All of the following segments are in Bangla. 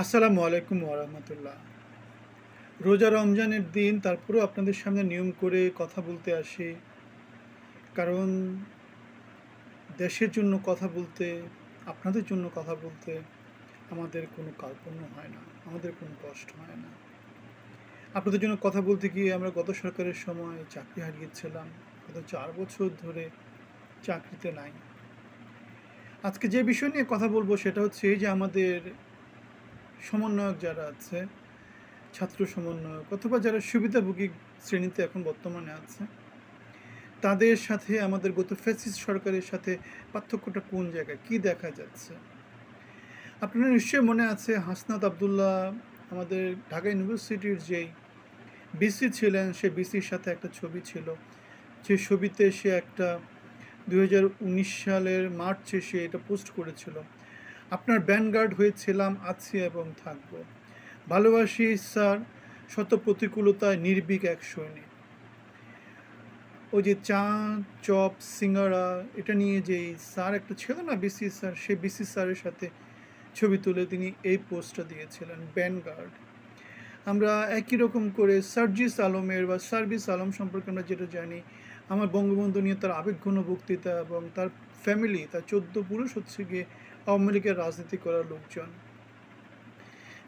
আসসালামু আলাইকুম ওরহমতুল্লাহ। রোজা রমজানের দিন, তারপরেও আপনাদের সামনে নিয়ম করে কথা বলতে আসি। কারণ দেশের জন্য কথা বলতে, আপনাদের জন্য কথা বলতে আমাদের কোনো কার্পণ্য হয় না, আমাদের কোনো কষ্ট হয় না। আপনাদের জন্য কথা বলতে গিয়ে আমরা গত সরকারের সময় চাকরি হারিয়েছিলাম, গত 4 বছর ধরে চাকরিতে নাই। আজকে যে বিষয় নিয়ে কথা বলবো সেটা হচ্ছে এই যে আমাদের সমন্বয়ক যারা আছে, ছাত্র সমন্বয়ক অথবা যারা সুবিধাভোগী শ্রেণীতে এখন বর্তমানে আছে, তাদের সাথে আমাদের গত ফ্যাসিস্ট সরকারের সাথে পার্থক্যটা কোন জায়গায়, কি দেখা যাচ্ছে? আপনার নিশ্চয়ই মনে আছে হাসনাত আবদুল্লাহ আমাদের ঢাকা ইউনিভার্সিটির যেই বিসি ছিলেন, সে বিসির সাথে একটা ছবি ছিল, যে ছবিতে সে একটা 2019 সালের মার্চে সে এটা পোস্ট করেছিল, আপনার ব্যানগার্ড হয়েছিলাম, আছি এবং থাকবো, ভালোবাসি স্যার, শত প্রতিকূলতায় নির্ভীক এক সৈনিক। ওই যে চা, চপ, সিঙ্গারা, এটা নিয়ে যেই স্যার একটা ছিল না বিসি স্যার, সে বিসি স্যারের সাথে ছবি তুলে তিনি এই পোস্টটা দিয়েছিলেন, ব্যানগার্ড। আমরা একই রকম করে সার্জিস আলমের বা সার্ভিস আলম সম্পর্কে আমরা যেটা জানি, আমার বঙ্গবন্ধু নিয়ে তার আবেগঘন বক্তৃতা এবং তার ফ্যামিলি, তার 14 পুরুষ হচ্ছে গিয়ে আওয়ামী লীগের রাজনীতি করার লোকজন।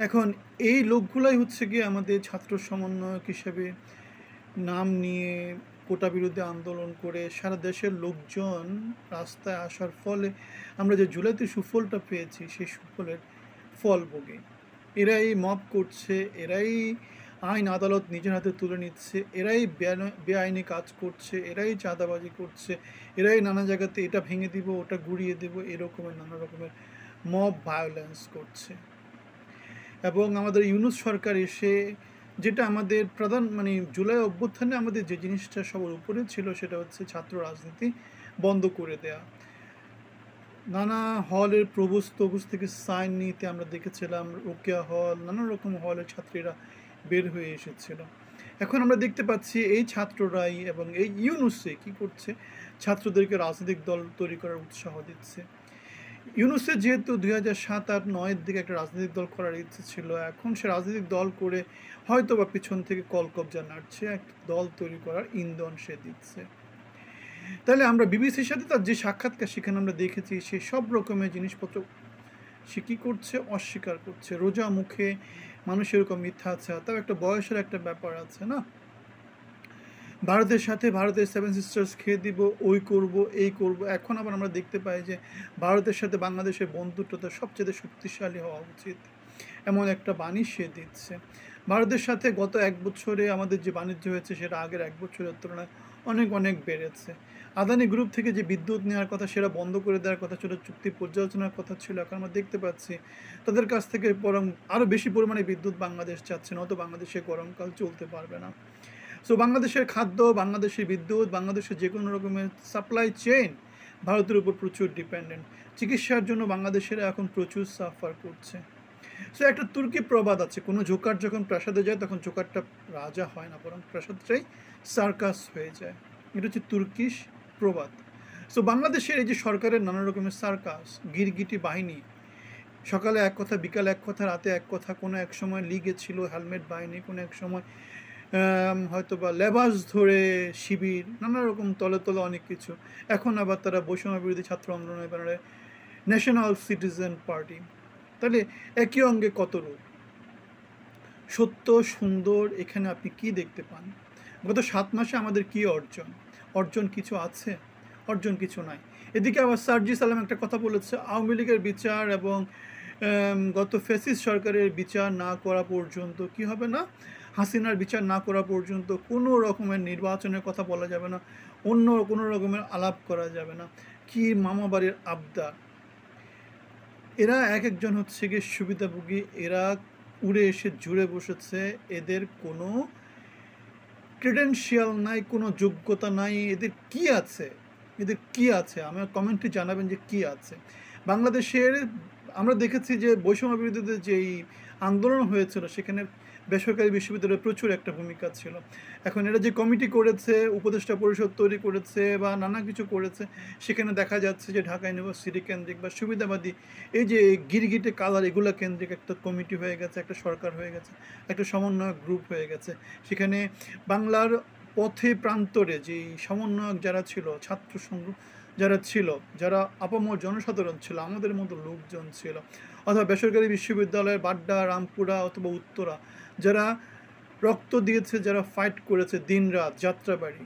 এখন এই লোকগুলাই হচ্ছে গিয়ে আমাদের ছাত্র সমন্বয়ক হিসেবে নাম নিয়ে কোটা বিরুদ্ধে আন্দোলন করে সারা দেশের লোকজন রাস্তায় আসার ফলে আমরা যে জুলাইতে সুফলটা পেয়েছি, সেই সুফলের ফল ভোগে। এরাই মব করছে, এরাই আইন আদালত নিজের হাতে তুলে নিচ্ছে, এরাই বেআইনি কাজ করছে, এরাই চাঁদাবাজি করছে, এরাই নানা জায়গাতে এটা ভেঙে দিব, ওটা গুড়িয়ে দেব, এরকমের নানা রকমের মব ভায়োলেন্স করছে। এবং আমাদের ইউনূস সরকার এসে যেটা আমাদের প্রধান জুলাই অভ্যুত্থানে আমাদের যে জিনিসটা সবার উপরে ছিল সেটা হচ্ছে ছাত্র রাজনীতি বন্ধ করে দেয়া। নানা হলের প্রভোস্ট থেকে সাইন নিতে আমরা দেখেছিলাম, রোকেয়া হল, নানা রকম হলের ছাত্রীরা বের হয়ে এসেছিল। এখন আমরা দেখতে পাচ্ছি এই ছাত্ররাই এবং এই ইউনূসে কি করছে, ছাত্রদেরকে রাজনৈতিক দল তৈরি করার উৎসাহ দিচ্ছে। ইউনূসের যেহেতু 2007-8-9-এর দিকে একটা রাজনৈতিক দল করার ইচ্ছে ছিল, এখন সে রাজনৈতিক দল করে হয়তো বা পিছন থেকে কলকবজা নাড়ছে, একটা দল তৈরি করার ইন্ধন সে দিচ্ছে। তাহলে আমরা বিবিসির সাথে তার যে সাক্ষাৎকার, সেখানে আমরা দেখেছি সে সব রকমের জিনিসপত্র সে কী করছে, অস্বীকার করছে। রোজা মুখে মানুষ এরকম মিথ্যা আছে, তাও একটা বয়সের একটা ব্যাপার আছে না, ভারতের সাথে ভারতের 7 সিস্টার্স খেয়ে দিব, ওই করব, এই করব। এখন আবার আমরা দেখতে পাই যে ভারতের সাথে বাংলাদেশের বন্ধুত্বটা সবচেয়ে শক্তিশালী হওয়া উচিত, এমন একটা বাণী সে দিচ্ছে। ভারতের সাথে গত 1 বছরে আমাদের যে বাণিজ্য হয়েছে সেটা আগের 1 বছরের তুলনায় অনেক অনেক বেড়েছে। আদানি গ্রুপ থেকে যে বিদ্যুৎ নেওয়ার কথা, সেটা বন্ধ করে দেওয়ার কথা ছিল, চুক্তি পর্যালোচনার কথা ছিল। এখন আমরা দেখতে পাচ্ছি তাদের কাছ থেকে বরং আরও বেশি পরিমাণে বিদ্যুৎ বাংলাদেশ চাচ্ছে, নয়তো বাংলাদেশে গরমকাল চলতে পারবে না। সো বাংলাদেশের খাদ্য, বাংলাদেশের বিদ্যুৎ, বাংলাদেশের যে কোনো রকমের সাপ্লাই চেইন ভারতের উপর প্রচুর ডিপেন্ডেন্ট। চিকিৎসার জন্য বাংলাদেশেরা এখন প্রচুর সাফার করছে। সো একটা তুর্কি প্রবাদ আছে, কোনো জোকার যখন প্রাসাদে যায় তখন জোকারটা রাজা হয় না, বরং প্রাসাদটাই সার্কাস হয়ে যায়। এটা হচ্ছে তুর্কিশ প্রবাদ। সো বাংলাদেশের এই যে সরকারের নানা রকমের সার্কাস, গিরগিটি বাহিনী, সকালে এক কথা, বিকালে এক কথা, রাতে এক কথা, কোনো এক সময় লিগে ছিল হেলমেট বাহিনী, কোনো এক সময় হয়তো বা লেবাস ধরে শিবির, নানা রকম তলে তলে অনেক কিছু। এখন আবার তারা বৈষম্য বিরোধী ছাত্র আন্দোলনের ব্যানারে ন্যাশনাল সিটিজেন পার্টি। তাহলে একই অঙ্গে কত রূপ, সত্য সুন্দর, এখানে আপনি কি দেখতে পান? গত 7 মাসে আমাদের কি অর্জন? অর্জন কিছু আছে? অর্জন কিছু নাই। এদিকে আবার সার্জিস আলম একটা কথা বলেছে, আওয়ামী লীগের বিচার এবং গত ফ্যাসিস্ট সরকারের বিচার না করা পর্যন্ত কি হবে না, হাসিনার বিচার না করা পর্যন্ত কোনো রকমের নির্বাচনের কথা বলা যাবে না, অন্য কোনো রকমের আলাপ করা যাবে না। কি মামাবাড়ির আবদার! এরা এক একজন হচ্ছে গিয়ে সুবিধাভোগী, এরা উড়ে এসে জুড়ে বসেছে, এদের কোনো ক্রেডেনশিয়াল নাই, কোনো যোগ্যতা নাই। এদের কি আছে, এদের কি আছে? আমার কমেন্টে জানাবেন যে কি আছে। বাংলাদেশের আমরা দেখেছি যে বৈষম্য বিরোধীদের যেই আন্দোলন হয়েছিল সেখানে বেসরকারি বিশ্ববিদ্যালয়ের প্রচুর একটা ভূমিকা ছিল। এখন এরা যে কমিটি করেছে, উপদেষ্টা পরিষদ তৈরি করেছে বা নানা কিছু করেছে, সেখানে দেখা যাচ্ছে যে ঢাকা ইউনিভার্সিটি কেন্দ্রিক বা সুবিধাবাদী এই যে গিরগিটে কালার এগুলা কেন্দ্রিক একটা কমিটি হয়ে গেছে, একটা সরকার হয়ে গেছে, একটা সমন্বয়ক গ্রুপ হয়ে গেছে। সেখানে বাংলার পথে প্রান্তরে যেই সমন্বয়ক যারা ছিল, ছাত্র সংঘ যারা ছিল, যারা আপামর জনসাধারণ ছিল, আমাদের মতো লোকজন ছিল, অথবা বেসরকারি বিশ্ববিদ্যালয়ের বাড্ডা, রামপুরা অথবা উত্তরা যারা রক্ত দিয়েছে, যারা ফাইট করেছে দিনরাত যাত্রাবাড়ি,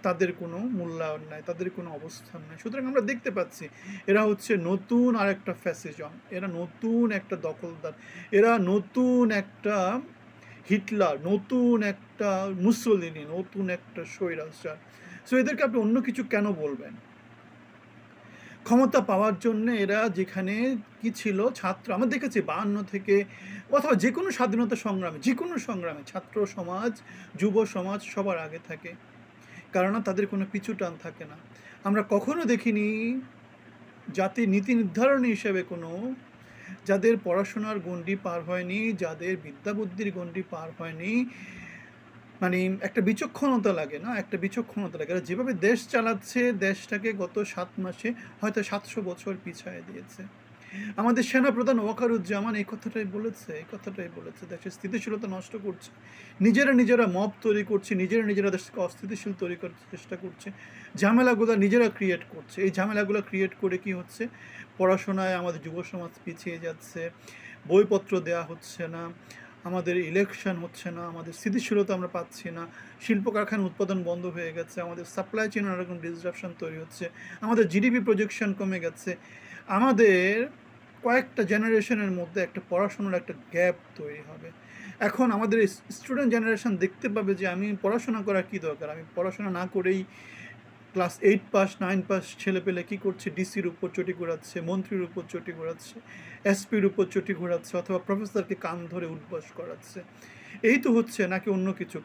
তাদের কোনো মূল্যায়ন নাই, তাদের কোনো অবস্থান নাই। সুতরাং আমরা দেখতে পাচ্ছি এরা হচ্ছে নতুন আর একটা ফ্যাসিজম, এরা নতুন একটা দখলদার, এরা নতুন একটা হিটলার, নতুন একটা মুসোলিনি, নতুন একটা স্বৈরাচার। সো এদেরকে আপনি অন্য কিছু কেন বলবেন? ক্ষমতা পাওয়ার জন্য এরা যেখানে কি ছিল, ছাত্র আমরা দেখেছি 52 থেকে অথবা যে কোনো স্বাধীনতা সংগ্রামে, যে কোনো সংগ্রামে ছাত্র সমাজ, যুব সমাজ সবার আগে থাকে, কারণ তাদের কোনো পিছু টান থাকে না। আমরা কখনো দেখিনি জাতির নীতি নির্ধারণী হিসেবে কোনো, যাদের পড়াশোনার গণ্ডি পার হয়নি, যাদের বিদ্যা বুদ্ধির গণ্ডি পার হয়নি, মানে একটা বিচক্ষণতা লাগে না, একটা বিচক্ষণতা লাগে। এরা যেভাবে দেশ চালাচ্ছে, দেশটাকে গত 7 মাসে হয়তো 700 বছর পিছায় দিয়েছে। আমাদের সেনাপ্রধান ওয়াকারুজ্জামান এই কথাটাই বলেছে দেশের স্থিতিশীলতা নষ্ট করছে, নিজেরা মব তৈরি করছে, নিজেরা দেশকে অস্থিতিশীল তৈরি করার চেষ্টা করছে, ঝামেলাগুলো নিজেরা ক্রিয়েট করছে। এই ঝামেলাগুলো ক্রিয়েট করে কি হচ্ছে, পড়াশোনায় আমাদের যুব সমাজ পিছিয়ে যাচ্ছে, বইপত্র দেয়া হচ্ছে না, আমাদের ইলেকশন হচ্ছে না, আমাদের স্থিতিশীলতা আমরা পাচ্ছি না, শিল্প কারখানা উৎপাদন বন্ধ হয়ে গেছে, আমাদের সাপ্লাই চেন এরকম ডিসরাপশন তৈরি হচ্ছে, আমাদের জিডিপি প্রজেকশন কমে গেছে, আমাদের কয়েকটা জেনারেশনের মধ্যে একটা পড়াশোনার একটা গ্যাপ তৈরি হবে। এখন আমাদের স্টুডেন্ট জেনারেশন দেখতে পাবে যে আমি পড়াশোনা করার কী দরকার, আমি পড়াশোনা না করেই ক্লাস 8 পাস 9 পাস ছেলে পেলে কী করছে, ডিসির উপর চটি ঘোরাচ্ছে, মন্ত্রীর উপর চটি ঘোরাচ্ছে, এসপির উপর চটি ঘোরাচ্ছে, অথবা প্রফেসরকে কান ধরে উঠবাস করাচ্ছে। এই তো হচ্ছে, নাকি অন্য কিছু?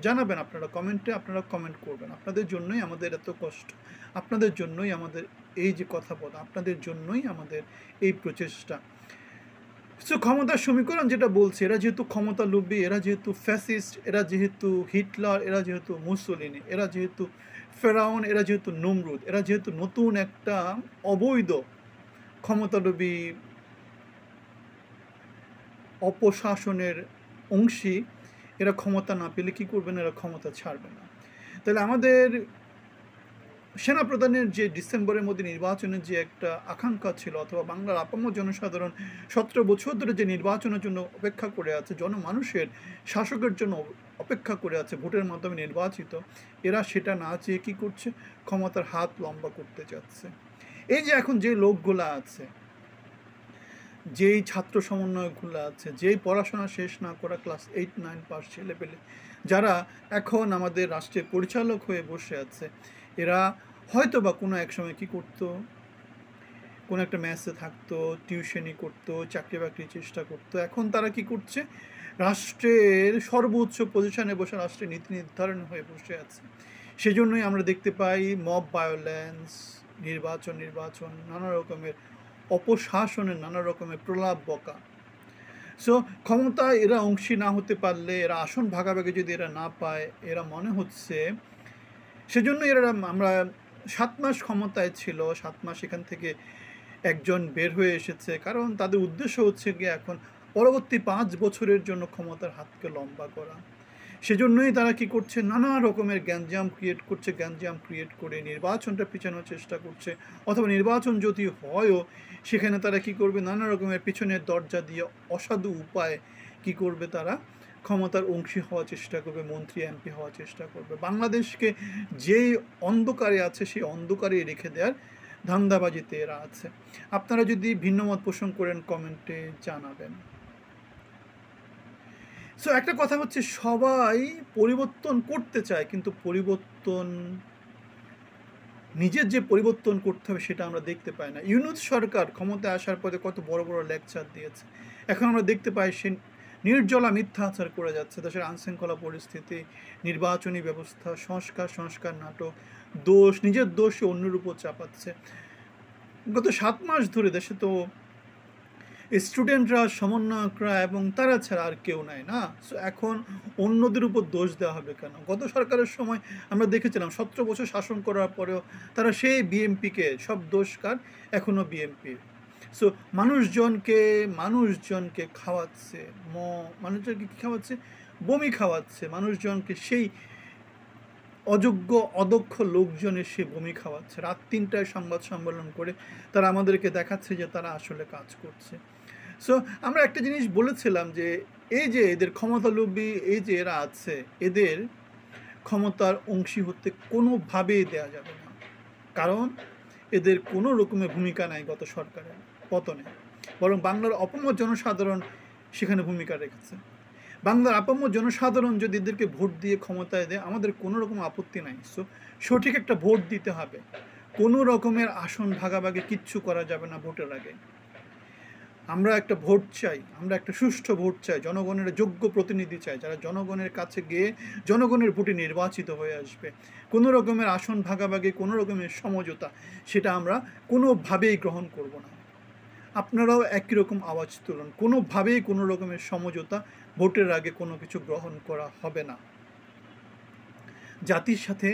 জানাবেন আপনারা কমেন্টে, আপনারা কমেন্ট করবেন। আপনাদের জন্যই আমাদের এত কষ্ট, আপনাদের জন্যই আমাদের এই যে কথা বলা, আপনাদের জন্যই আমাদের এই প্রচেষ্টা। সো ক্ষমতার সমীকরণ যেটা বলছে, এরা যেহেতু ক্ষমতা লোভী, এরা যেহেতু ফ্যাসিস্ট, এরা যেহেতু হিটলার, এরা যেহেতু মুসোলিনি, এরা যেহেতু ফেরাউন, এরা যেহেতু নমরুদ, এরা যেহেতু নতুন একটা অবৈধ ক্ষমতালোভী অপশাসনের অংশী, এরা ক্ষমতা না পেলে কী করবে না, এরা ক্ষমতা ছাড়বে না। তাহলে আমাদের সেনাপ্রধানের যে ডিসেম্বরের মধ্যে নির্বাচনের যে একটা আকাঙ্ক্ষা ছিল, অথবা বাংলার আপামর জনসাধারণ 17 বছর ধরে যে নির্বাচনের জন্য অপেক্ষা করে আছে, জনমানুষের শাসকের জন্য অপেক্ষা করে আছে, ভোটের মাধ্যমে নির্বাচিত, এরা সেটা না চেয়ে কী করছে, ক্ষমতার হাত লম্বা করতে যাচ্ছে। এই যে এখন যে লোকগুলা আছে, যেই ছাত্র সমন্বয়কগুলো আছে, যেই পড়াশোনা শেষ না করা ক্লাস 8 9 পাস ছেলে পেলে, যারা এখন আমাদের রাষ্ট্রের পরিচালক হয়ে বসে আছে, এরা হয়তো বা কোনো এক সময় কী করতো, কোনো একটা ম্যাচে থাকতো, টিউশনি করতো, চাকরি বাকরির চেষ্টা করতো। এখন তারা কি করছে, রাষ্ট্রের সর্বোচ্চ পজিশনে বসে রাষ্ট্রের নীতি নির্ধারণ হয়ে বসে আছে। সেজন্যই আমরা দেখতে পাই মব ভায়োলেন্স, নির্বাচন নানা রকমের অপশাসনের, নানা রকমের প্রলাপ বকা। সো ক্ষমতা এরা অংশী না হতে পারলে, এরা আসন ভাগাভাগি যদি এরা না পায়, এরা মনে হচ্ছে, সেজন্য এরা, আমরা 7 মাস ক্ষমতায় ছিল, 7 মাস এখান থেকে একজন বের হয়ে এসেছে, কারণ তাদের উদ্দেশ্য হচ্ছে গিয়ে এখন পরবর্তী 5 বছরের জন্য ক্ষমতার হাতকে লম্বা করা। সেজন্যই তারা কি করছে, নানা রকমের গ্যাঞ্জাম ক্রিয়েট করে নির্বাচনটা পিছানোর চেষ্টা করছে, অথবা নির্বাচন যদি হয়ও সেখানে তারা কি করবে, নানা রকমের পিছনের দরজা দিয়ে অসাধু উপায়ে কি করবে, তারা ক্ষমতার অংশী হওয়ার চেষ্টা করবে, মন্ত্রী এমপি হওয়ার চেষ্টা করবে। বাংলাদেশকে যেই অন্ধকারে আছে সেই অন্ধকারে রেখে দেওয়ার ধান্দাবাজিতে এরা আছে। আপনারা যদি ভিন্ন মত পোষণ করেন কমেন্টে জানাবেন। সো একটা কথা হচ্ছে, সবাই পরিবর্তন করতে চায়, কিন্তু পরিবর্তন, নিজের যে পরিবর্তন করতে হবে সেটা আমরা দেখতে পাই না। ইউনূস সরকার ক্ষমতায় আসার পরে কত বড় বড় লেকচার দিয়েছে, এখন আমরা দেখতে পাই সে নির্জলা মিথ্যাচার করে যাচ্ছে। দেশের আইনশৃঙ্খলা পরিস্থিতি, নির্বাচনী ব্যবস্থা, সংস্কার নাটক, নিজের দোষ অন্যের উপর চাপাচ্ছে। গত 7 মাস ধরে দেশে তো স্টুডেন্টরা, সমন্বয়করা এবং তারা ছাড়া আর কেউ নাই না। সো এখন অন্যদের উপর দোষ দেওয়া হবে কেন? গত সরকারের সময় আমরা দেখেছিলাম ১৭ বছর শাসন করার পরেও তারা সেই বিএমপিকে, সব দোষ কার? এখনও বিএমপির। সো মানুষজনকে খাওয়াচ্ছে, মানুষজনকে কী খাওয়াচ্ছে? বমি খাওয়াচ্ছে মানুষজনকে। সেই অযোগ্য অদক্ষ লোকজনের সে বমি খাওয়াচ্ছে। রাত ৩টায় সংবাদ সম্মেলন করে তারা আমাদেরকে দেখাচ্ছে যে তারা আসলে কাজ করছে। সো আমরা একটা জিনিস বলেছিলাম যে এই যে এদের ক্ষমতালোভী, এই যে এরা আছে, এদের ক্ষমতার অংশী হতে কোনোভাবেই দেয়া যাবে না। কারণ এদের কোনো রকমের ভূমিকা নাই গত সরকারের পতনে, বরং বাংলার অপমর জনসাধারণ সেখানে ভূমিকা রেখেছে। বাংলার আপামর জনসাধারণ যদি এদেরকে ভোট দিয়ে ক্ষমতায় দেয়, আমাদের কোনো রকম আপত্তি নাই। সো সঠিক একটা ভোট দিতে হবে। কোনো রকমের আসন ভাগাভাগি কিচ্ছু করা যাবে না ভোটের আগে। আমরা একটা ভোট চাই, আমরা একটা সুষ্ঠু ভোট চাই, জনগণের যোগ্য প্রতিনিধি চাই, যারা জনগণের কাছে গিয়ে জনগণের ভোটে নির্বাচিত হয়ে আসবে। কোনো রকমের আসন ভাগাভাগি, কোনো রকমের সমঝোতা, সেটা আমরা কোনোভাবেই গ্রহণ করব না। আপনারাও একই রকম আওয়াজ তুলুন। কোনোভাবেই কোনো রকমের সমঝোতা, ভোটের আগে কোনো কিছু গ্রহণ করা হবে না। জাতির সাথে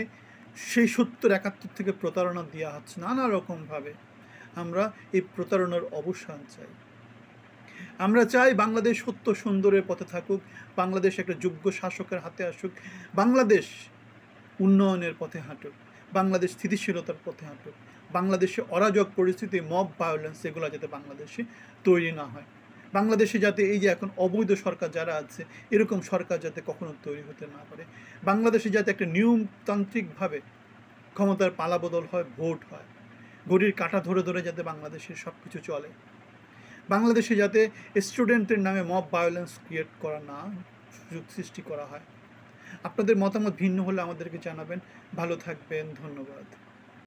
সেই ৭০-৭১ থেকে প্রতারণা দেওয়া হচ্ছে নানা রকমভাবে। আমরা এই প্রতারণার অবসান চাই। আমরা চাই বাংলাদেশ সত্য সুন্দরের পথে থাকুক, বাংলাদেশ একটা যোগ্য শাসকের হাতে আসুক, বাংলাদেশ উন্নয়নের পথে হাঁটুক, বাংলাদেশ স্থিতিশীলতার পথে হাঁটুক, বাংলাদেশে অরাজক পরিস্থিতি, মব ভায়োলেন্স, এগুলো যাতে বাংলাদেশে তৈরি না হয়। বাংলাদেশে যাতে এই যে এখন অবৈধ সরকার যারা আছে, এরকম সরকার যাতে কখনো তৈরি হতে না পারে। বাংলাদেশে যাতে একটা নিয়মতান্ত্রিকভাবে ক্ষমতার পালাবদল হয়, ভোট হয়, ঘড়ির কাঁটা ধরে ধরে যাতে বাংলাদেশের সব কিছু চলে। বাংলাদেশে যাতে স্টুডেন্টের নামে মব ভায়োলেন্স ক্রিয়েট করা না, সুযোগ সৃষ্টি করা হয়। আপনাদের মতামত ভিন্ন হলে আমাদেরকে জানাবেন। ভালো থাকবেন, ধন্যবাদ।